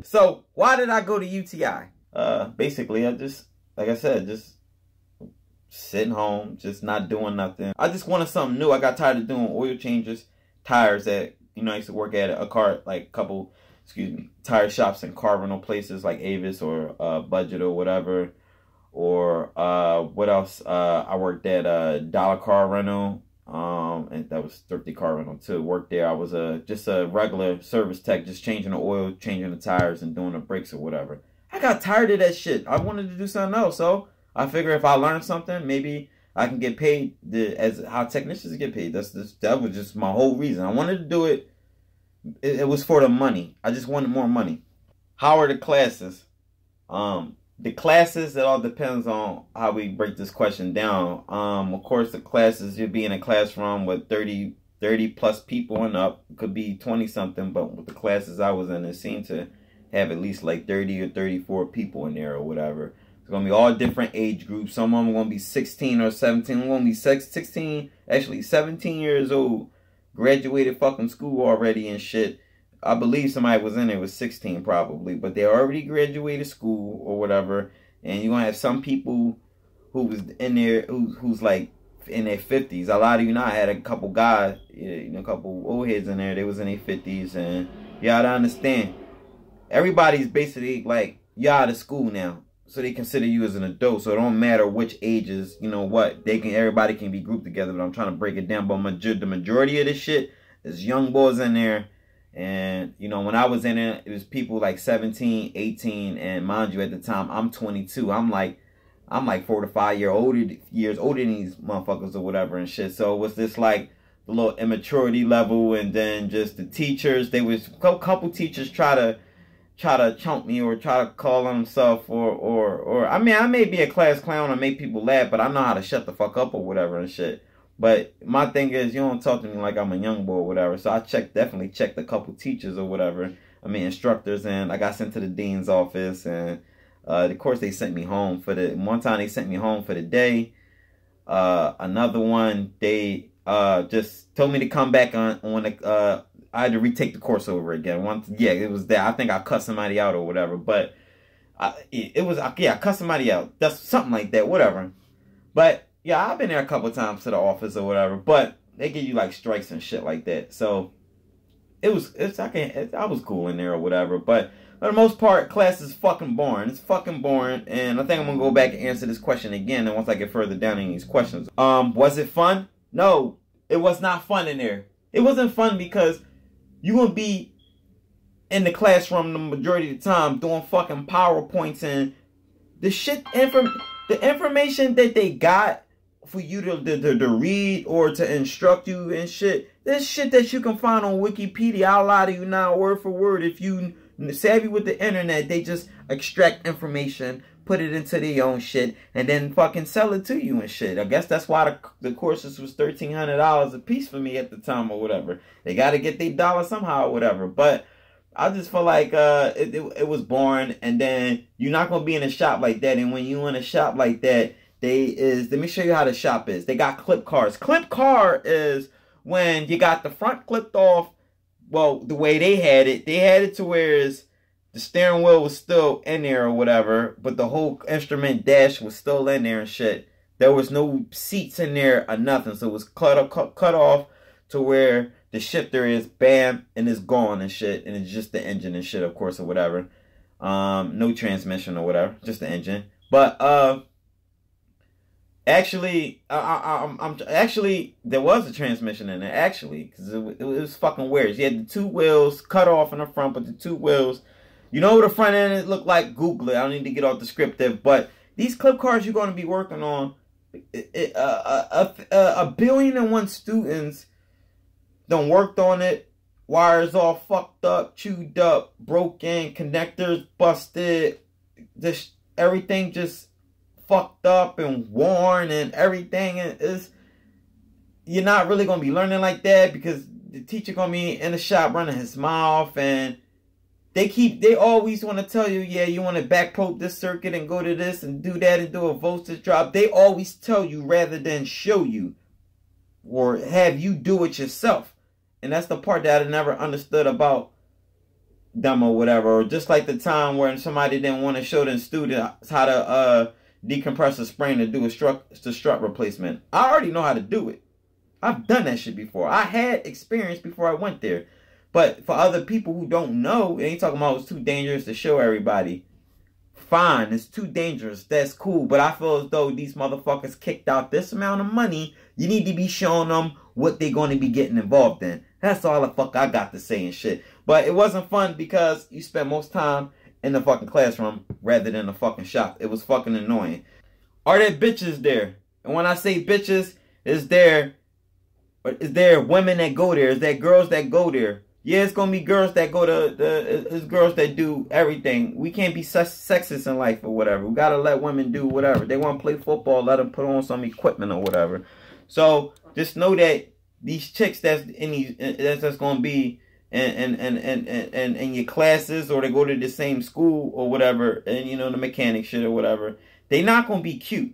So why did I go to UTI? Basically, I just, like I said, just sitting home, just not doing nothing. I just wanted something new. I got tired of doing oil changes, tires at, you know, I used to work at tire shops and car rental places like Avis or Budget or whatever. Or what else? I worked at Dollar Car Rental, and that was Thrifty Car Rental too. Worked there. I was just a regular service tech, just changing the oil, changing the tires, and doing the brakes or whatever. I got tired of that shit. I wanted to do something else, so I figure if I learn something, maybe I can get paid as how technicians get paid. That was just my whole reason. I wanted to do it. It was for the money. I just wanted more money. How are the classes? The classes, it all depends on how we break this question down. Of course, the classes, you'll be in a classroom with 30 plus people and up. It could be 20 something, but with the classes I was in, it seemed to have at least like 30 or 34 people in there or whatever. It's going to be all different age groups. Some of them are going to be 16 or 17. They're going to be 16, actually 17 years old. Graduated fucking school already and shit. I believe somebody was in there was 16 probably, but they already graduated school or whatever. And you're going to have some people who was in there who's like in their 50s. A lot of you know, I had a couple guys, you know, a couple old heads in there. They was in their 50s. And you gotta understand, everybody's basically like, you're out of school now. So they consider you as an adult. So it don't matter which ages, you know what, everybody can be grouped together. But I'm trying to break it down. But the majority of this shit is young boys in there. And, you know, when I was in it, it was people like 17, 18. And mind you, at the time, I'm 22. I'm like 4 to 5 years older than these motherfuckers or whatever and shit. So it was this like the little immaturity level. And then just the teachers, they was a couple teachers try to chump me or try to call on themselves or I mean, I may be a class clown and make people laugh, but I know how to shut the fuck up or whatever and shit. But my thing is, you don't talk to me like I'm a young boy or whatever. So I definitely checked a couple teachers or whatever. I mean, instructors, and I got sent to the dean's office. And of course, they sent me home one time they sent me home for the day. Another one, they just told me to come back on the, I had to retake the course over again. Yeah, it was that. I think I cut somebody out or whatever. But I cut somebody out. That's something like that, whatever. But yeah, I've been there a couple times to the office or whatever, but they give you like strikes and shit like that. So I was cool in there or whatever. But for the most part, class is fucking boring. It's fucking boring. And I think I'm gonna go back and answer this question again. And once I get further down in these questions, was it fun? No, it was not fun in there. It wasn't fun because you're gonna be in the classroom the majority of the time doing fucking PowerPoints and the shit. The information that they got for you to read or to instruct you and shit. There's shit that you can find on Wikipedia. I'll lie to you now word for word. If you savvy with the internet, they just extract information, put it into their own shit, and then fucking sell it to you and shit. I guess that's why the courses was $1,300 a piece for me at the time or whatever. They got to get their dollar somehow or whatever. But I just feel like it was boring. And then you're not going to be in a shop like that. And when you in a shop like that, let me show you how the shop is. They got clip cars. Clip car is when you got the front clipped off. Well, the way they had it to where the steering wheel was still in there or whatever, but the whole instrument dash was still in there and shit. There was no seats in there or nothing, so it was cut off to where the shifter is bam and it's gone and shit, and it's just the engine and shit, of course, or whatever. No transmission or whatever, just the engine. But actually, there was a transmission in there, actually, because it was fucking weird. You had the two wheels cut off in the front, but the two wheels, you know what the front end looked like? Google it. I don't need to get all descriptive, but these clip cars you're going to be working on, 1,000,000,001 students done worked on it. Wires all fucked up, chewed up, broken, connectors busted, just everything just fucked up and worn and everything. You're not really going to be learning like that because the teacher going to be in the shop running his mouth, and they always want to tell you, yeah, you want to backprobe this circuit and go to this and do that and do a voltage drop. They always tell you rather than show you or have you do it yourself. And that's the part that I never understood about them or whatever. Or just like the time when somebody didn't want to show the students how to decompress a spring to do a strut replacement. I already know how to do it. I've done that shit before. I had experience before I went there. But for other people who don't know, they ain't talking about it's too dangerous to show everybody. Fine, it's too dangerous. That's cool. But I feel as though these motherfuckers kicked out this amount of money. You need to be showing them what they're going to be getting involved in. That's all the fuck I got to say and shit. But it wasn't fun because you spent most time in the fucking classroom rather than the fucking shop. It was fucking annoying. Are there bitches there? And when I say bitches, is there women that go there? Is there girls that go there? Yeah, it's gonna be girls that go to it's girls that do everything. We can't be sexist in life or whatever. We gotta let women do whatever. They want to play football, let them put on some equipment or whatever. So just know that these chicks that's gonna be in your classes, or they go to the same school or whatever, and you know, the mechanic shit or whatever, they not gonna be cute.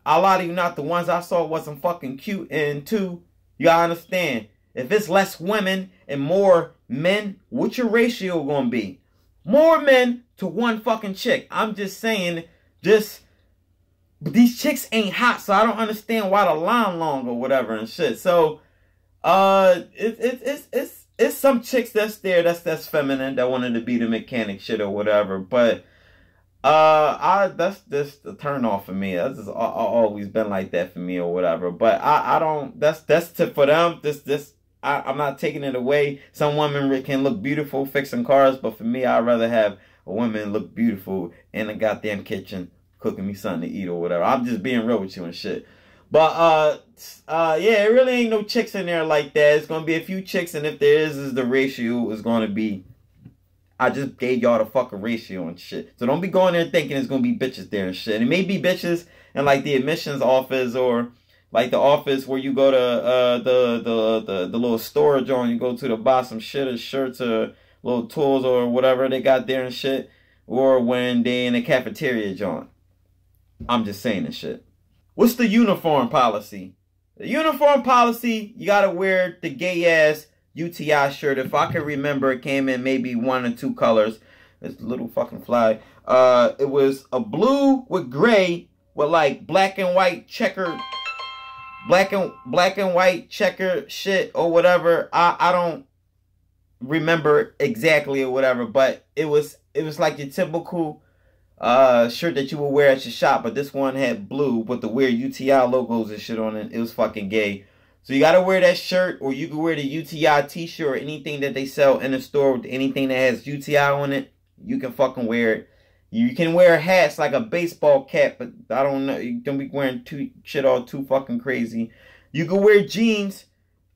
A lot of you not. The ones I saw wasn't fucking cute. And two, you gotta understand, if it's less women and more men, what's your ratio gonna be? More men to one fucking chick. I'm just saying, but these chicks ain't hot, so I don't understand why the line long or whatever and shit. So, it's some chicks that's there that's feminine that wanted to be the mechanic shit or whatever. But that's just a turn off for me. That's just always been like that for me or whatever. But I don't. That's for them. I'm not taking it away. Some women can look beautiful fixing cars, but for me, I'd rather have a woman look beautiful in a goddamn kitchen cooking me something to eat or whatever. I'm just being real with you and shit. But yeah, it really ain't no chicks in there like that. It's gonna be a few chicks, and if there is the ratio is gonna be. I just gave y'all the fucking ratio and shit. So don't be going there thinking it's gonna be bitches there and shit. It may be bitches in like the admissions office, or like the office where you go to the little storage on. You go to the buy some shit or shirts or little tools or whatever they got there and shit. Or when they in the cafeteria joint. I'm just saying this shit. What's the uniform policy? The uniform policy, you gotta wear the gay ass UTI shirt. If I can remember, it came in maybe 1 or 2 colors. It's a little fucking fly. It was a blue with gray with like black and white checker shit or whatever. I don't remember exactly or whatever, but it was like your typical shirt that you would wear at your shop, but this one had blue with the weird UTI logos and shit on it. It was fucking gay. So you gotta wear that shirt, or you can wear the UTI t-shirt or anything that they sell in the store with anything that has UTI on it. You can fucking wear it. You can wear hats like a baseball cap, but I don't know. You don't be wearing all too fucking crazy. You can wear jeans,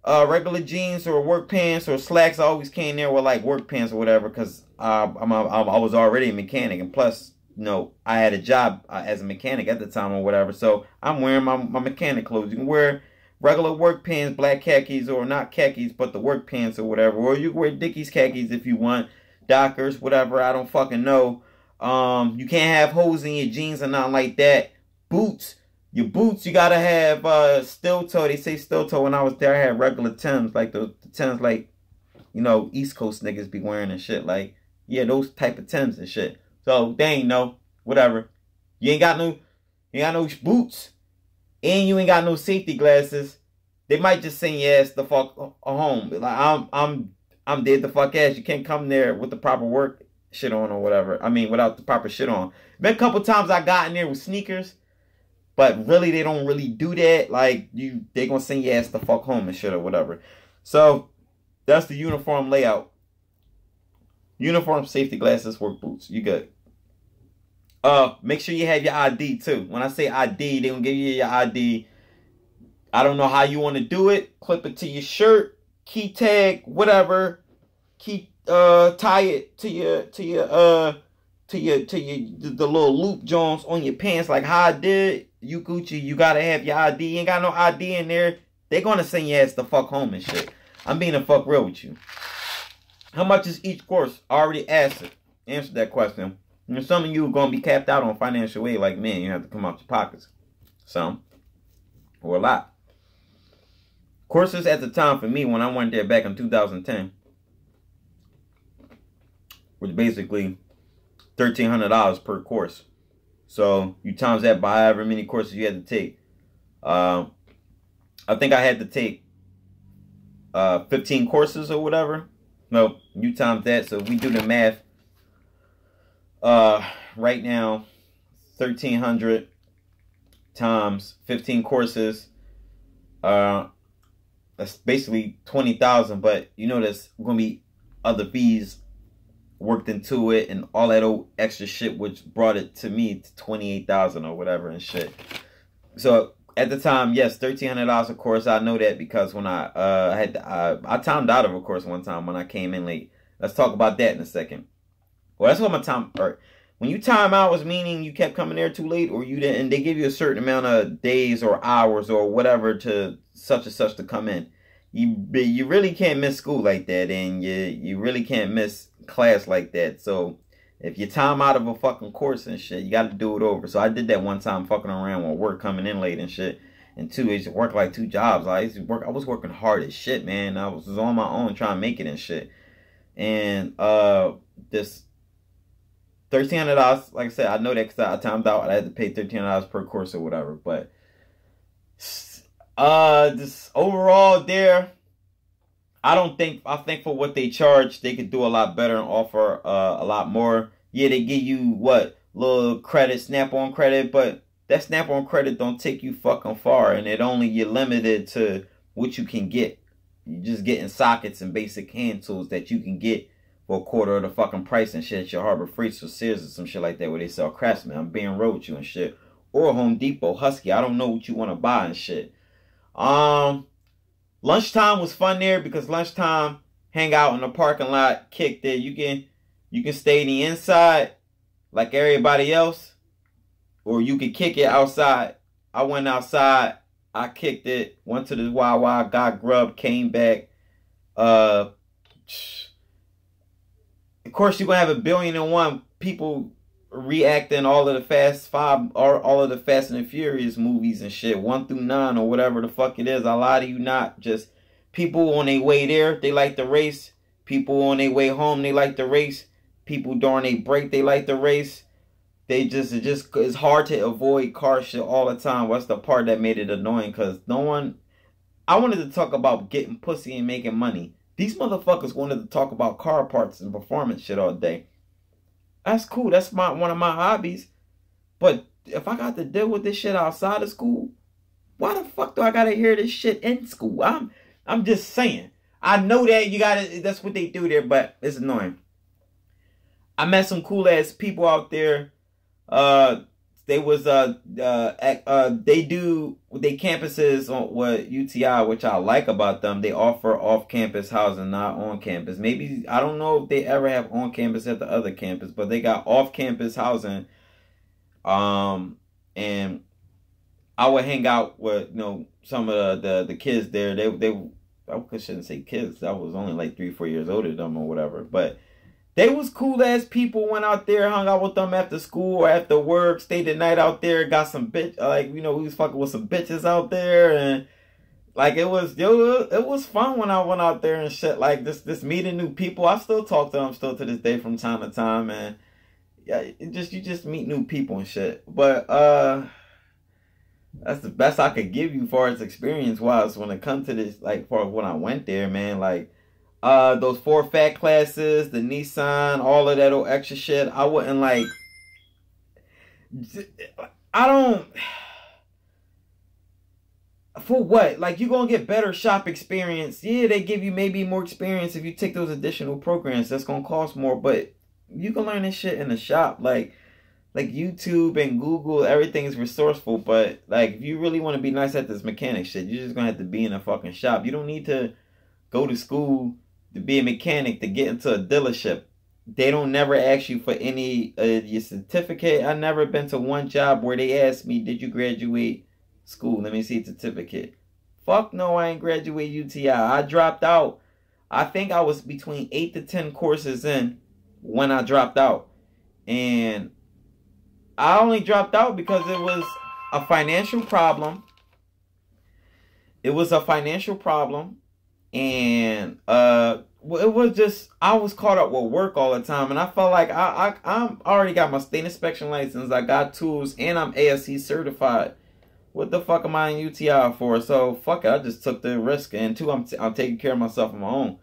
regular jeans or work pants or slacks. I always came there with like work pants or whatever, because I was already a mechanic, and plus, you know, I had a job as a mechanic at the time or whatever. So I'm wearing my mechanic clothes. You can wear regular work pants, black khakis, or not khakis, but the work pants or whatever. Or you can wear Dickies khakis if you want, Dockers, whatever. I don't fucking know. You can't have holes in your jeans or nothing like that. Boots. Your boots, you gotta have steel toe. They say steel toe. When I was there, I had regular Timbs, like the Timbs, like, you know, East Coast niggas be wearing and shit. Like, yeah, those type of Timbs and shit. So they ain't no whatever. You ain't got no boots, and you ain't got no safety glasses. They might just send your ass the fuck home. Like, I'm dead the fuck ass. You can't come there with the proper work shit on or whatever. I mean, without the proper shit on. Been a couple times I got in there with sneakers, but really they don't really do that. Like, they gonna send your ass the fuck home and shit or whatever. So that's the uniform layout. Uniform, safety glasses, work boots. You good. Make sure you have your ID too. When I say ID, they gonna give you your ID. I don't know how you want to do it. Clip it to your shirt, key tag, whatever. Tie it to the little loop joints on your pants, like how I did. You Gucci, you gotta have your ID. You ain't got no ID in there, they gonna send your ass the fuck home and shit. I'm being a fuck real with you. How much is each course? I already asked it. Answered that question. And some of you are gonna be capped out on financial aid, like me, and you have to come out your pockets. Some. Or a lot. Courses at the time for me, when I went there back in 2010, which basically $1,300 per course. So you times that by however many courses you had to take. I think I had to take 15 courses or whatever. No, you times that. So if we do the math, right now, 1,300 times 15 courses, that's basically 20,000. But you know, there's gonna be other fees worked into it and all that old extra shit, which brought it to me to 28,000 or whatever and shit. So at the time, yes, $1,300 a course. I know that because when I timed out of a course one time when I came in late. Let's talk about that in a second. Well, that's what my time. Or when you time out was meaning you kept coming there too late, or you didn't. And they give you a certain amount of days or hours or whatever to such and such to come in. You really can't miss school like that, and you really can't miss class like that. So if you time out of a fucking course and shit, you got to do it over. So I did that one time, fucking around with work, coming in late and shit. And two, I used to work like 2 jobs. I was working hard as shit, man. I was on my own trying to make it and shit. And this $1,300, like I said, I know that because I timed out. I had to pay $1,300 per course or whatever. But this overall there, I think for what they charge, they could do a lot better and offer a lot more. Yeah, they give you what, little credit, snap-on credit, but that snap-on credit don't take you fucking far, and you're limited to what you can get. You're just getting sockets and basic hand tools that you can get for a quarter of the fucking price and shit at your Harbor Freights or Sears or some shit like that where they sell Craftsman. I'm being real with you and shit. Or Home Depot, Husky. I don't know what you want to buy and shit. Lunchtime was fun there because lunchtime, hang out in the parking lot, kick there. You can stay in the inside like everybody else, or you can kick it outside. I went outside, I kicked it, went to the Wawa, got grub, came back. Of course, you're gonna have 1,000,000,001 people reacting all of the Fast and the Furious movies and shit, 1 through 9 or whatever the fuck it is. I lie to you not. Just people on their way there, they like to race. People on their way home, they like to race. People during a break, they like to race. It's hard to avoid car shit all the time. What's the part that made it annoying? Because I wanted to talk about getting pussy and making money. These motherfuckers wanted to talk about car parts and performance shit all day. That's cool. That's one of my hobbies. But if I got to deal with this shit outside of school, why the fuck do I gotta hear this shit in school? I'm just saying. I know that that's what they do there, but it's annoying. I met some cool ass people out there. They do their campuses on what UTI, which I like about them. They offer off-campus housing, not on campus. Maybe I don't know if they ever have on campus at the other campus, but they got off-campus housing. And I would hang out with some of the kids there. I shouldn't say kids. I was only like 3-4 years older than them or whatever, but they was cool ass people. Went out there, hung out with them after school or after work, stayed the night out there, got some we was fucking with some bitches out there, and like it was fun when I went out there and shit. Like this meeting new people. I still talk to them still to this day from time to time, and yeah, you just meet new people and shit. But that's the best I could give you far as experience wise when it comes to this, like for when I went there, man. Like those 4 fat classes, the Nissan, all of that old extra shit. I wouldn't like. I don't. For what? Like, you're gonna get better shop experience. Yeah, they give you maybe more experience if you take those additional programs. That's gonna cost more, but you can learn this shit in the shop. Like YouTube and Google, everything is resourceful. But like, if you really want to be nice at this mechanic shit, you're just gonna have to be in a fucking shop. You don't need to go to school to be a mechanic to get into a dealership. They don't never ask you for any your certificate. I never been to one job where they asked me, "Did you graduate school? Let me see a certificate." Fuck no, I ain't graduate UTI. I dropped out. I think I was between 8 to 10 courses in when I dropped out, and I only dropped out because it was a financial problem. It was a financial problem. And well, it was just I was caught up with work all the time, and I felt like I'm already got my state inspection license, I got tools, and I'm ASC certified. What the fuck am I in UTI for? So fuck it, I just took the risk, and two, I'm taking care of myself on my own.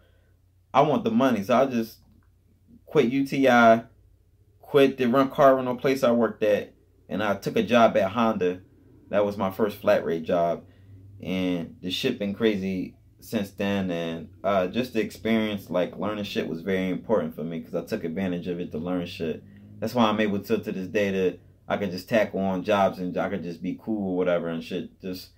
I want the money, so I just quit UTI, quit the car rental place I worked at, and I took a job at Honda. That was my first flat rate job, and the shit been crazy since then. And just the experience, like learning shit, was very important for me because I took advantage of it to learn shit. That's why I'm able to this day to I could just tackle on jobs and I could just be cool or whatever and shit. Just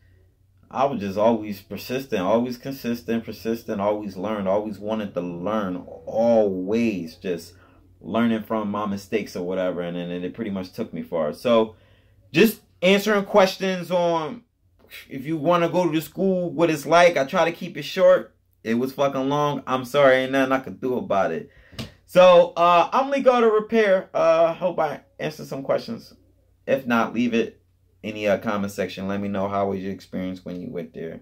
I was just always persistent, always consistent, persistent, always learned, always wanted to learn, always just learning from my mistakes or whatever, and then it pretty much took me far. So just answering questions on if you want to go to the school, what it's like. I try to keep it short. It was fucking long. I'm sorry, ain't nothing I could do about it. So I'm Leekautorepair. Hope I answered some questions. If not, leave it in the comment section. Let me know how was your experience when you went there.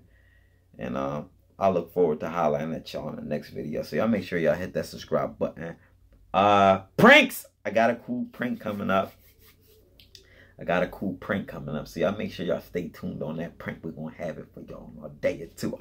And I look forward to hollering at y'all in the next video. So y'all make sure y'all hit that subscribe button. Pranks! I got a cool prank coming up. So y'all make sure y'all stay tuned on that prank. We're going to have it for y'all in a day or two.